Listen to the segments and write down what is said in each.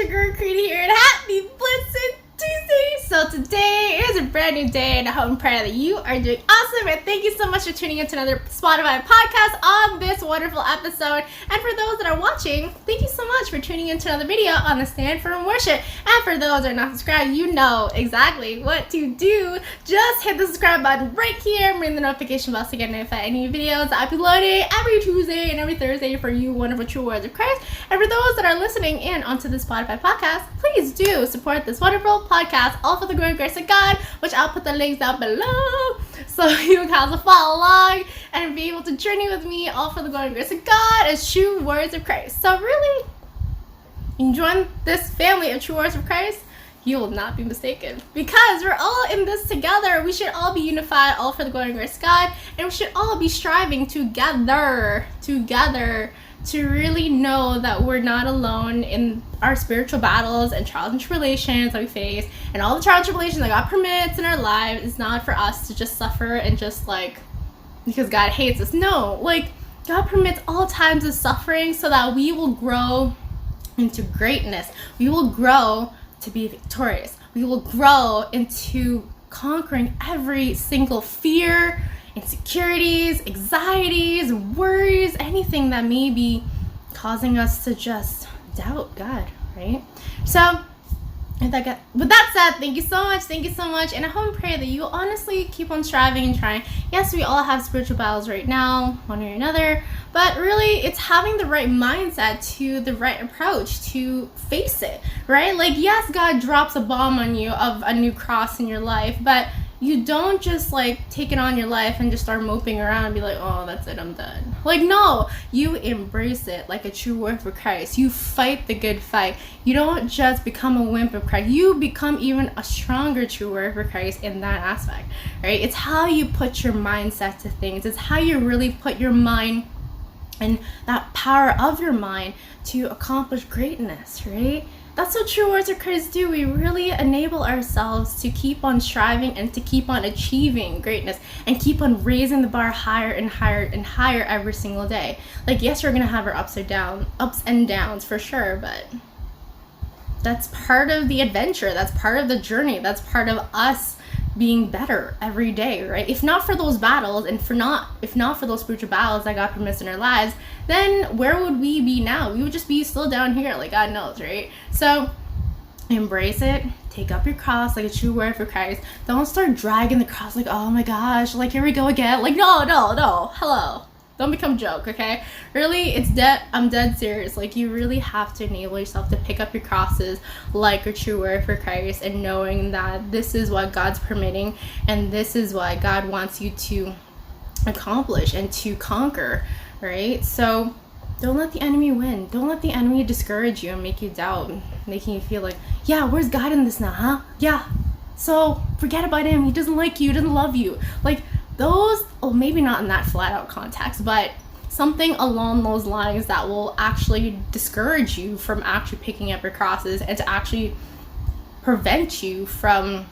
your girl Creedy here, and happy Blessed Tuesday! So today is a brand new day, and I hope and pray that you are doing awesome, and thank you so much for tuning into another Spotify podcast on this wonderful episode. And for those that are watching, thank you so much for tuning into another video on the Stand Firm Worship. And for those that are not subscribed, you know exactly what to do. Just hit the subscribe button right here and ring the notification bell to get notified any videos I upload every Tuesday and every Thursday for you wonderful true words of Christ. And for those that are listening in onto the Spotify podcast, please do support this wonderful podcast, all for the glory and grace of God, which I'll put the links down below so you guys will follow along and be able to journey with me, all for the glory and grace of God as true words of Christ. So really, you join this family of true words of Christ, you will not be mistaken, because we're all in this together. We should all be unified, all for the glory and grace of God, and we should all be striving together to really know that we're not alone in our spiritual battles and trials and tribulations that we face, and all the trials and tribulations that God permits in our lives is not for us to just suffer and just because God hates us. No, God permits all times of suffering so that we will grow into greatness. We will grow to be victorious. We will grow into conquering every single fear, insecurities, anxieties, worries, anything that may be causing us to just doubt God, right? So with that said, thank you so much, and I hope and pray that you honestly keep on striving and trying. Yes, we all have spiritual battles right now, one or another, but really it's having the right mindset to the right approach to face it, right? Yes, God drops a bomb on you of a new cross in your life, but you don't just take it on your life and just start moping around and be like, oh, that's it, I'm done. No, you embrace it like a true word for Christ. You fight the good fight. You don't just become a wimp of Christ. You become even a stronger true word for Christ in that aspect, right? It's how you put your mindset to things. It's how you really put your mind and that power of your mind to accomplish greatness, right? That's what true words of Christ do. We really enable ourselves to keep on striving and to keep on achieving greatness and keep on raising the bar higher and higher and higher every single day. Yes, we're going to have our ups and downs for sure, but that's part of the adventure. That's part of the journey. That's part of us being better every day, right? If not for those battles and if not for those spiritual battles that God permits in our lives, then where would we be now? We would just be still down here, God knows, right? So embrace it. Take up your cross like a true word for Christ. Don't start dragging the cross oh my gosh, here we go again. No, hello. Don't become a joke, okay? Really, I'm dead serious. You really have to enable yourself to pick up your crosses like a true word for Christ, and knowing that this is what God's permitting and this is what God wants you to accomplish and to conquer, right? So don't let the enemy win. Don't let the enemy discourage you and make you doubt, making you feel yeah, where's God in this now, huh? Yeah, so forget about him. He doesn't like you. He doesn't love you. Those, maybe not in that flat out context, but something along those lines that will actually discourage you from actually picking up your crosses and to actually prevent you from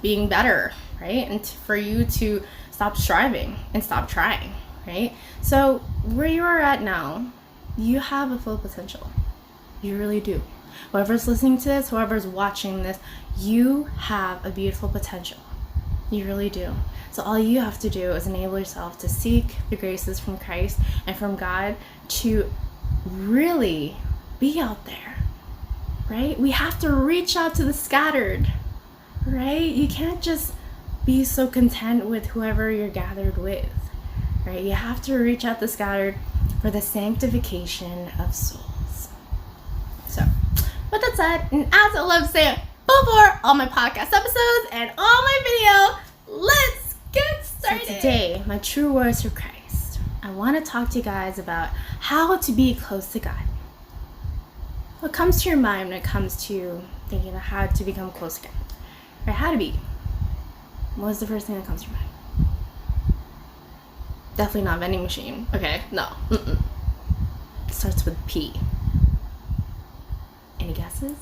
being better, right? And for you to stop striving and stop trying, right? So where you are at now, you have a full potential. You really do. Whoever's listening to this, whoever's watching this, you have a beautiful potential. You really do. So all you have to do is enable yourself to seek the graces from Christ and from God to really be out there, right? We have to reach out to the scattered, right? You can't just be so content with whoever you're gathered with, right? You have to reach out to the scattered for the sanctification of souls. So, with that said, and as I love to say before all my podcast episodes and all my video, let's get started. So today, my true words for Christ, I want to talk to you guys about how to be close to God. What comes to your mind when it comes to thinking about how to become close to God? Or how to be? What's the first thing that comes to your mind? Definitely not vending machine. Okay, no. It starts with P. Any guesses?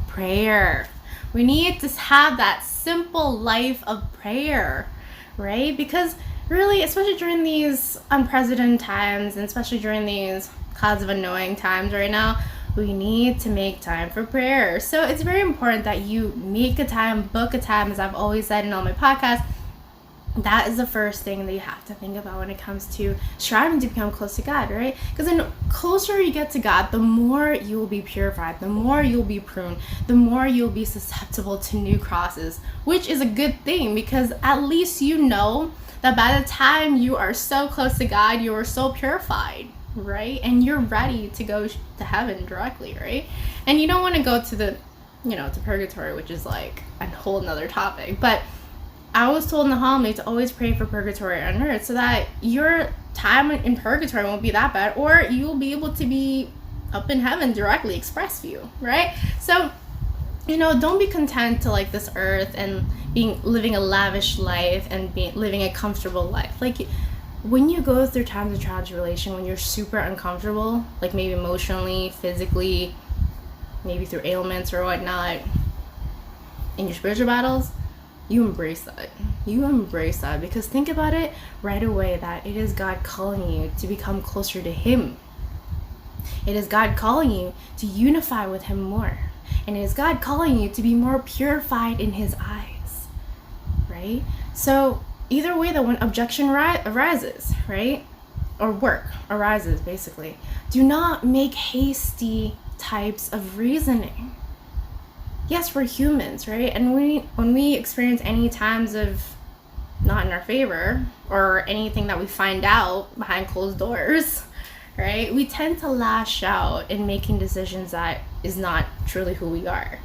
Prayer. We need to have that simple life of prayer, right? Because really, especially during these unprecedented times, and especially during these clouds of annoying times right now, we need to make time for prayer. So it's very important that you make a time, book a time, as I've always said in all my podcasts. That is the first thing that you have to think about when it comes to striving to become close to God, right? Because the closer you get to God, the more you will be purified, the more you'll be pruned, the more you'll be susceptible to new crosses, which is a good thing, because at least you know that by the time you are so close to God, you are so purified, right? And you're ready to go to heaven directly, right? And you don't want to go to the, to purgatory, which is like a whole nother topic. But I was told in the homily to always pray for purgatory on earth, so that your time in purgatory won't be that bad, or you'll be able to be up in heaven directly, express view, right? So, don't be content to like this earth and living a lavish life and living a comfortable life. Like, when you go through times of trial and tribulation, when you're super uncomfortable, like maybe emotionally, physically, maybe through ailments or whatnot, in your spiritual battles, you embrace that. Because think about it right away, that it is God calling you to become closer to Him. It is God calling you to unify with Him more. And it is God calling you to be more purified in His eyes, right? So either way, when objection arises, right? Or work arises, basically, do not make hasty types of reasoning. Yes, we're humans, right? And when we experience any times of not in our favor, or anything that we find out behind closed doors, right, we tend to lash out in making decisions that is not truly who we are,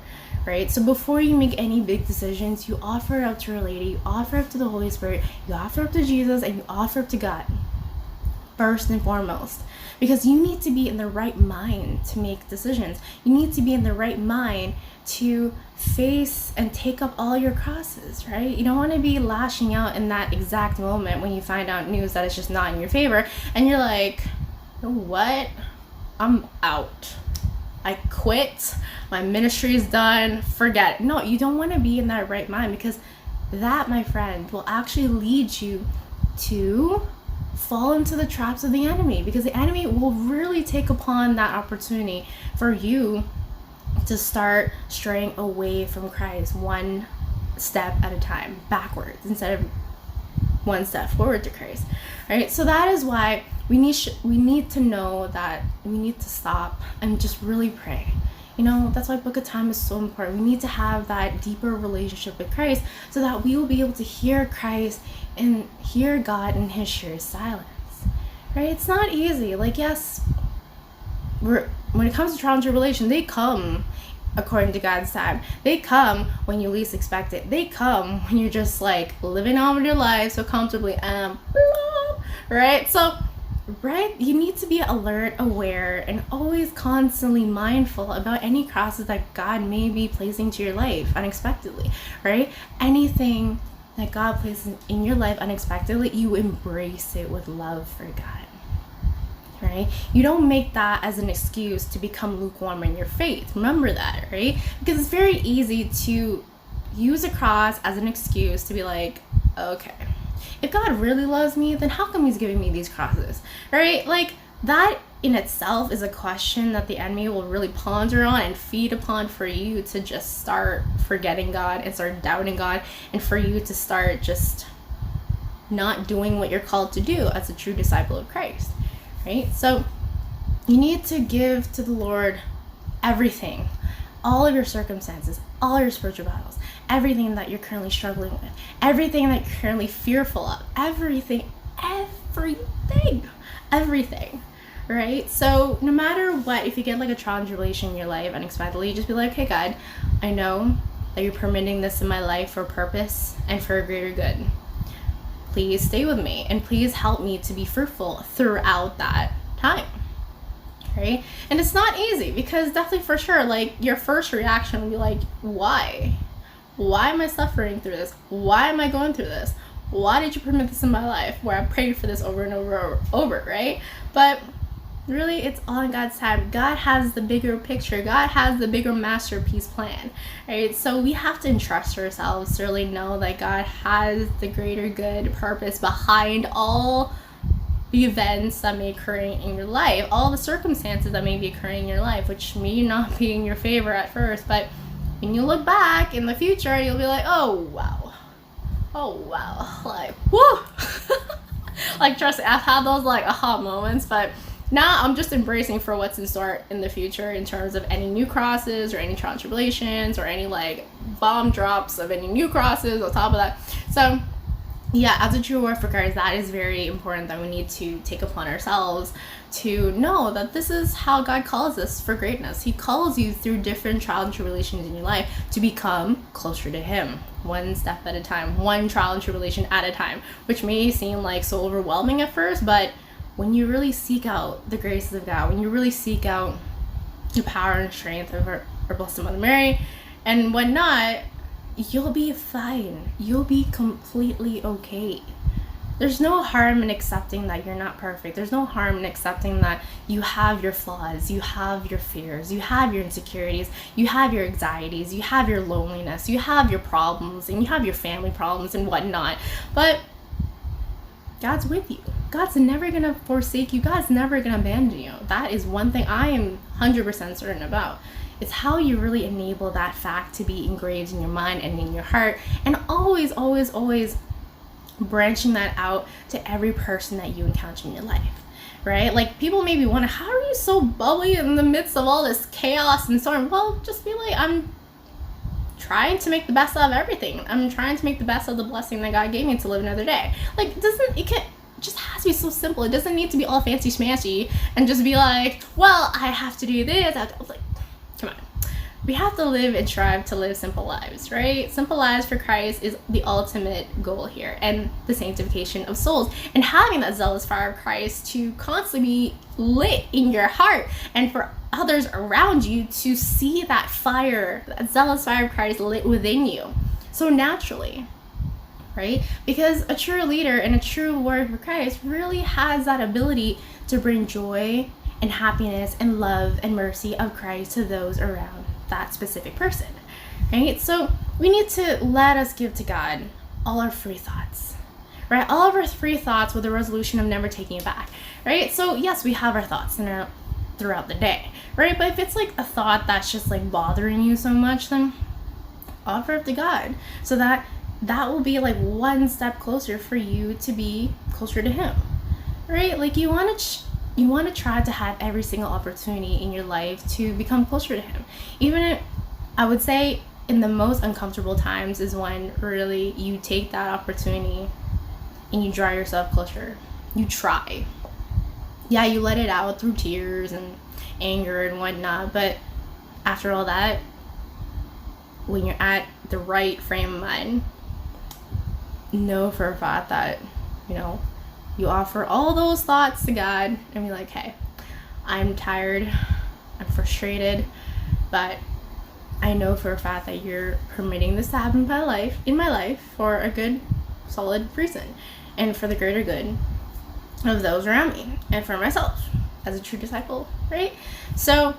right? So before you make any big decisions, you offer it up to Our Lady, you offer it up to the Holy Spirit, you offer it up to Jesus, and you offer it up to God first and foremost. Because you need to be in the right mind to make decisions. You need to be in the right mind to face and take up all your crosses, right? You don't want to be lashing out in that exact moment when you find out news that it's just not in your favor, and you're like, you know what? I'm out. I quit. My ministry is done. Forget it. No, you don't want to be in that right mind, because that, my friend, will actually lead you to fall into the traps of the enemy, because the enemy will really take upon that opportunity for you to start straying away from Christ, one step at a time, backwards, instead of one step forward to Christ, right? So that is why we need to know that we need to stop and just really pray. That's why book of time is so important. We need to have that deeper relationship with Christ, so that we will be able to hear Christ and hear God in His sheer silence, right? It's not easy. Like, yes, when it comes to trial and tribulation, they come according to God's time. They come when you least expect it. They come when you're just like living on with your life so comfortably, right? So, right, you need to be alert, aware, and always constantly mindful about any crosses that God may be placing to your life unexpectedly, right? Anything that God places in your life unexpectedly, you embrace it with love for God, right? You don't make that as an excuse to become lukewarm in your faith. Remember that, right? Because it's very easy to use a cross as an excuse to be like, okay, if God really loves me, then how come He's giving me these crosses, right? Like, that in itself is a question that the enemy will really ponder on and feed upon for you to just start forgetting God and start doubting God, and for you to start just not doing what you're called to do as a true disciple of Christ, right? So you need to give to the Lord everything, all of your circumstances, all your spiritual battles, everything that you're currently struggling with, everything that you're currently fearful of, everything, right? So no matter what, if you get like a trial and tribulation in your life unexpectedly, just be like, hey God, I know that you're permitting this in my life for a purpose and for a greater good. Please stay with me, and please help me to be fruitful throughout that time, right? And it's not easy, because definitely for sure, like, your first reaction will be like, why am I suffering through this? Why am I going through this? Why did you permit this in my life, where I prayed for this over and over, right? But really, it's all in God's time. God has the bigger picture. God has the bigger masterpiece plan, right? So we have to entrust ourselves to really know that God has the greater good purpose behind all events that may occur in your life, all the circumstances that may be occurring in your life, which may not be in your favor at first, but when you look back in the future, you'll be like, oh wow, like, whoo. Like, trust me, I've had those like aha moments, but now I'm just embracing for what's in store in the future in terms of any new crosses or any trial and tribulations or any like bomb drops of any new crosses on top of that. So yeah, as a true warrior for Christ, that is very important, that we need to take upon ourselves to know that this is how God calls us for greatness. He calls you through different trials and tribulations in your life to become closer to Him, one step at a time, one trial and tribulation at a time, which may seem like so overwhelming at first, but when you really seek out the graces of God, when you really seek out the power and strength of our Blessed Mother Mary and whatnot, you'll be fine. You'll be completely okay. There's no harm in accepting that you're not perfect. There's no harm in accepting that you have your flaws, you have your fears, you have your insecurities, you have your anxieties, you have your loneliness, you have your problems, and you have your family problems and whatnot. But God's with you. God's never going to forsake you. God's never going to abandon you. That is one thing I am 100% certain about. It's how you really enable that fact to be engraved in your mind and in your heart, and always, always, always branching that out to every person that you encounter in your life, right? Like, people maybe wonder, how are you so bubbly in the midst of all this chaos and storm? Well, just be like, I'm trying to make the best out of everything. I'm trying to make the best of the blessing that God gave me to live another day. Like, it just has to be so simple. It doesn't need to be all fancy schmancy and just be like, well, I have to do this. Like, come on. We have to live and strive to live simple lives, right? Simple lives for Christ is the ultimate goal here, and the sanctification of souls, and having that zealous fire of Christ to constantly be lit in your heart, and for others around you to see that fire, that zealous fire of Christ lit within you so naturally, right? Because a true leader and a true warrior for Christ really has that ability to bring joy and happiness and love and mercy of Christ to those around that specific person, right? So we need to let us give to God all our free thoughts, right? All of our free thoughts with the resolution of never taking it back, right? So yes, we have our thoughts throughout the day, right? But if it's like a thought that's just like bothering you so much, then offer it to God, so that will be like one step closer for you to be closer to Him, right? Like, you want to try to have every single opportunity in your life to become closer to Him. Even if, I would say, in the most uncomfortable times is when really you take that opportunity and you draw yourself closer. You try. Yeah, you let it out through tears and anger and whatnot, but after all that, when you're at the right frame of mind, know for a fact that, you offer all those thoughts to God and be like, hey, I'm tired, I'm frustrated, but I know for a fact that you're permitting this to happen in my life for a good, solid reason, and for the greater good of those around me, and for myself as a true disciple, right? So,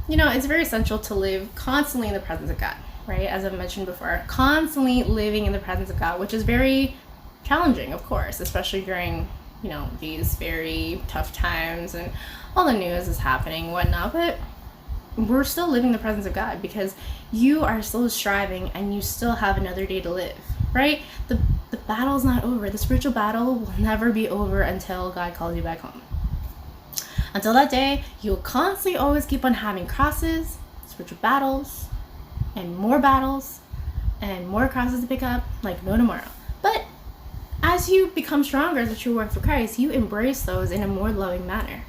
it's very essential to live constantly in the presence of God, right? As I've mentioned before, constantly living in the presence of God, which is very challenging, of course, especially during these very tough times and all the news is happening and whatnot, but we're still living in the presence of God because you are still striving and you still have another day to live, right? The battle's not over. The spiritual battle will never be over until God calls you back home. Until that day, you'll constantly always keep on having crosses, spiritual battles, and more crosses to pick up, like no tomorrow. But as you become stronger as a true warrior for Christ, you embrace those in a more loving manner,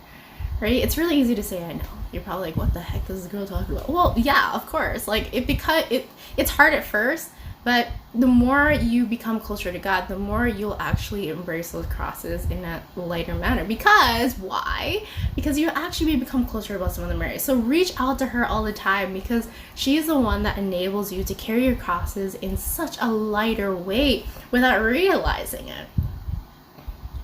right? It's really easy to say, I know. You're probably like, what the heck is this girl talking about? Well, yeah, of course. Like, it's hard at first, but the more you become closer to God, the more you'll actually embrace those crosses in a lighter manner. Because, why? Because you actually become closer to Blessed Mother Mary. So reach out to her all the time, because she's the one that enables you to carry your crosses in such a lighter weight without realizing it.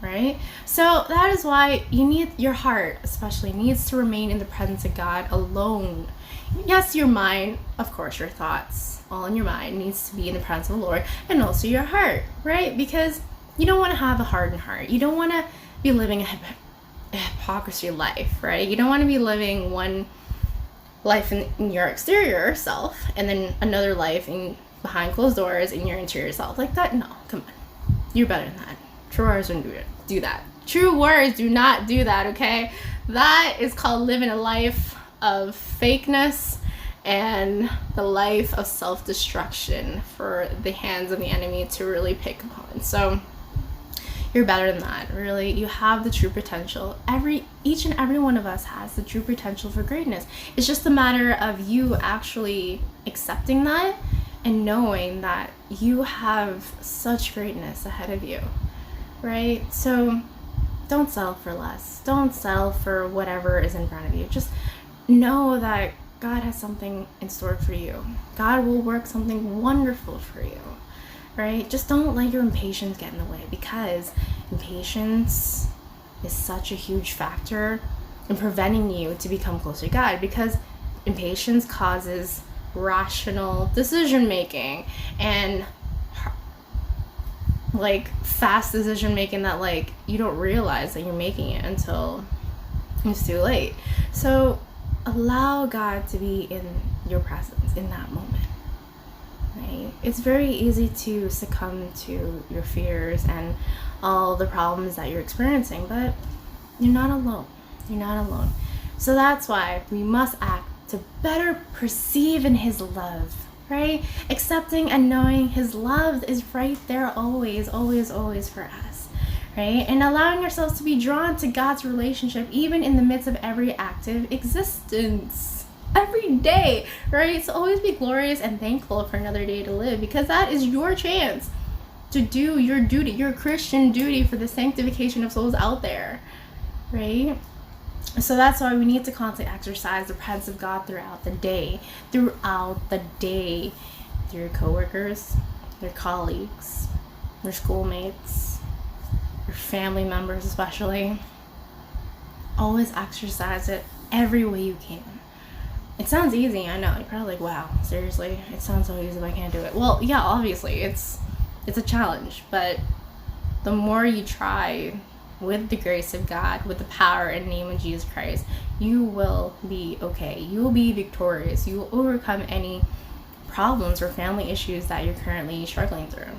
Right? So that is why your heart especially needs to remain in the presence of God alone. Yes, your mind, of course, your thoughts, all in your mind needs to be in the presence of the Lord, and also your heart, right? Because you don't want to have a hardened heart. You don't want to be living a hypocrisy life, right? You don't want to be living one life in your exterior self and then another life in behind closed doors in your interior self. Like that, no, come on. You're better than that. True warriors don't do that. True warriors do not do that, okay? That is called living a life of fakeness and the life of self-destruction for the hands of the enemy to really pick upon. So you're better than that, really. You have the true potential. Each and every one of us has the true potential for greatness. It's just a matter of you actually accepting that and knowing that you have such greatness ahead of you, right? So don't settle for less. Don't settle for whatever is in front of you. Just know that God has something in store for you. God will work something wonderful for you. Right? Just don't let your impatience get in the way, because impatience is such a huge factor in preventing you to become closer to God, because impatience causes rational decision making and like fast decision making that like you don't realize that you're making it until it's too late. So allow God to be in your presence in that moment. Right? It's very easy to succumb to your fears and all the problems that you're experiencing, but you're not alone. You're not alone. So that's why we must act to better perceive in His love, right? Accepting and knowing His love is right there always, always, always for us, right? And allowing ourselves to be drawn to God's relationship even in the midst of every active existence. Every day, right? So always be glorious and thankful for another day to live, because that is your chance to do your duty, your Christian duty for the sanctification of souls out there, right? So that's why we need to constantly exercise the presence of God throughout the day, through your coworkers, your colleagues, your schoolmates, your family members especially. Always exercise it every way you can. It sounds easy, I know. You're probably like, wow, seriously? It sounds so easy, but I can't do it. Well, yeah, obviously, it's a challenge, but the more you try with the grace of God, with the power and name of Jesus Christ, you will be okay. You will be victorious. You will overcome any problems or family issues that you're currently struggling through,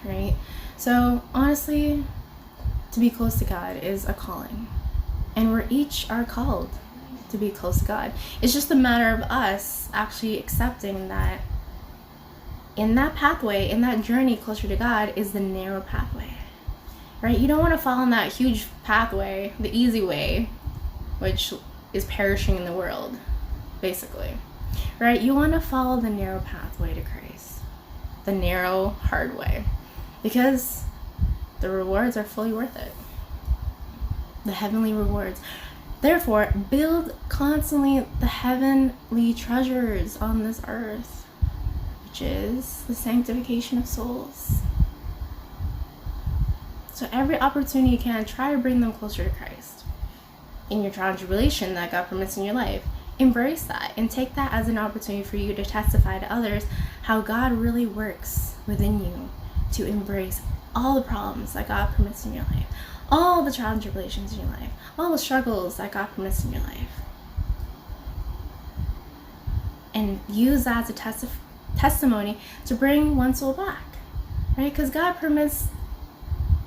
right? So, honestly, to be close to God is a calling, and we're each are called to be close to God. It's just a matter of us actually accepting that in that pathway, in that journey closer to God is the narrow pathway, right? You don't want to follow that huge pathway, the easy way, which is perishing in the world, basically, right? You want to follow the narrow pathway to Christ, the narrow, hard way, because the rewards are fully worth it, the heavenly rewards. Therefore, build constantly the heavenly treasures on this earth, which is the sanctification of souls. So every opportunity you can, try to bring them closer to Christ. In your trial and tribulation that God permits in your life, embrace that and take that as an opportunity for you to testify to others how God really works within you to embrace all the problems that God permits in your life, all the trials and tribulations in your life, all the struggles that God permits in your life. And use that as a testimony to bring one soul back, right? Because God permits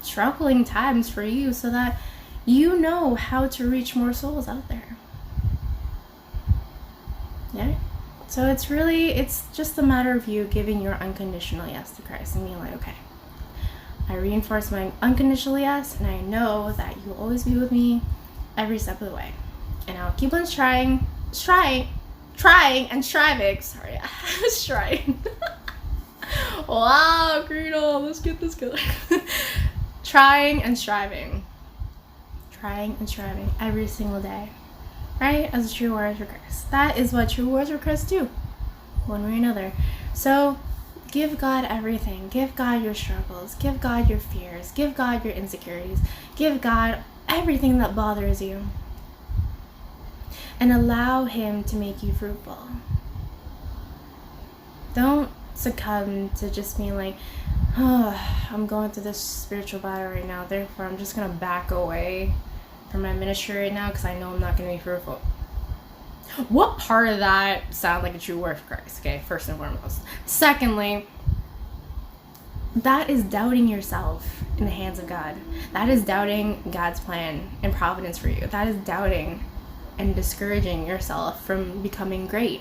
struggling times for you so that you know how to reach more souls out there. Yeah? So it's just a matter of you giving your unconditional yes to Christ and being like, okay, I reinforce my unconditional yes, and I know that you will always be with me every step of the way. And I'll keep on trying and striving. Sorry, I was trying. Wow, Credo, let's get this going. Trying and striving every single day, right? As a true warrior for Christ. That is what true warriors for Christ do, one way or another. So give God everything. Give God your struggles. Give God your fears. Give God your insecurities. Give God everything that bothers you. And allow Him to make you fruitful. Don't succumb to just being like, oh, I'm going through this spiritual battle right now, therefore I'm just going to back away from my ministry right now because I know I'm not going to be fruitful. What part of that sounds like a true word for Christ? Okay, first and foremost. Secondly, that is doubting yourself in the hands of God. That is doubting God's plan and providence for you. That is doubting and discouraging yourself from becoming great,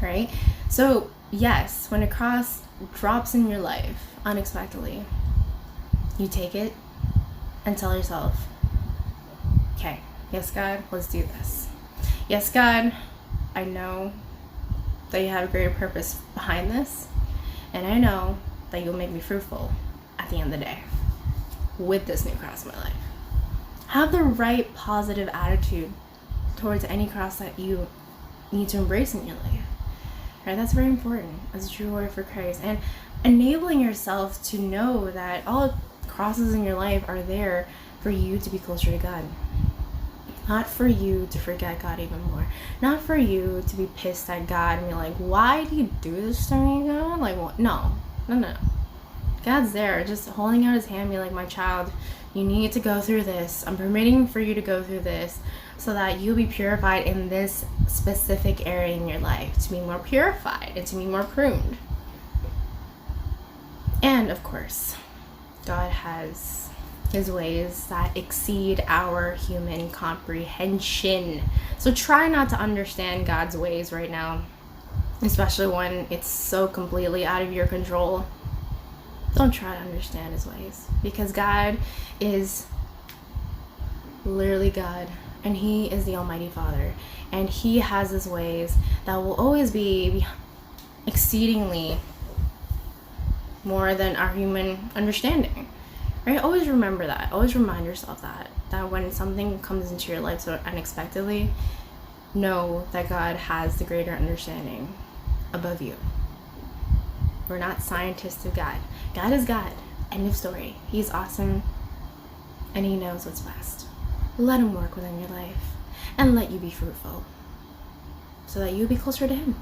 right? So yes, when a cross drops in your life unexpectedly, you take it and tell yourself, okay, yes, God, let's do this. Yes, God, I know that you have a greater purpose behind this, and I know that you'll make me fruitful at the end of the day with this new cross in my life. Have the right positive attitude towards any cross that you need to embrace in your life. Right? That's very important as a true warrior for Christ. And enabling yourself to know that all crosses in your life are there for you to be closer to God. Not for you to forget God even more. Not for you to be pissed at God and be like, why do you do this to me, God? Like, what? No. God's there, just holding out his hand, be like, my child, you need to go through this. I'm permitting for you to go through this so that you'll be purified in this specific area in your life, to be more purified and to be more pruned. And of course, God has his ways that exceed our human comprehension. So try not to understand God's ways right now, especially when it's so completely out of your control. Don't try to understand his ways, because God is literally God, and he is the Almighty Father, and he has his ways that will always be exceedingly more than our human understanding. Right? Always remember that. Always remind yourself that when something comes into your life so unexpectedly, know that God has the greater understanding above you. We're not scientists of God. God is God. End of story. He's awesome, and he knows what's best. Let him work within your life and let you be fruitful so that you'll be closer to him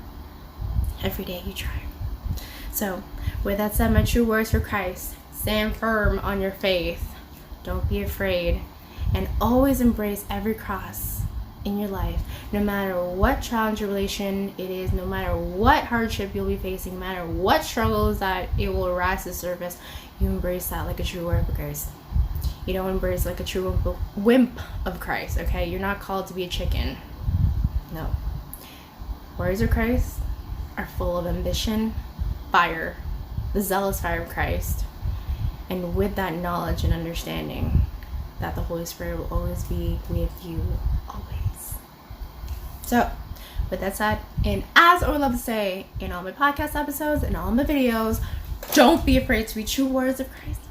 every day you try. So with that said, my true words for Christ: stand firm on your faith. Don't be afraid, and always embrace every cross in your life, no matter what trial and tribulation it is, no matter what hardship you'll be facing, no matter what struggles that it will arise to the surface. You embrace that like a true warrior of Christ. You don't embrace like a true wimp of Christ, okay? You're not called to be a chicken. No. Warriors of Christ are full of ambition, fire, the zealous fire of Christ, and with that knowledge and understanding that the Holy Spirit will always be with you, always. So, with that said, and as I would love to say in all my podcast episodes and all my videos, don't be afraid to be true warriors of Christ.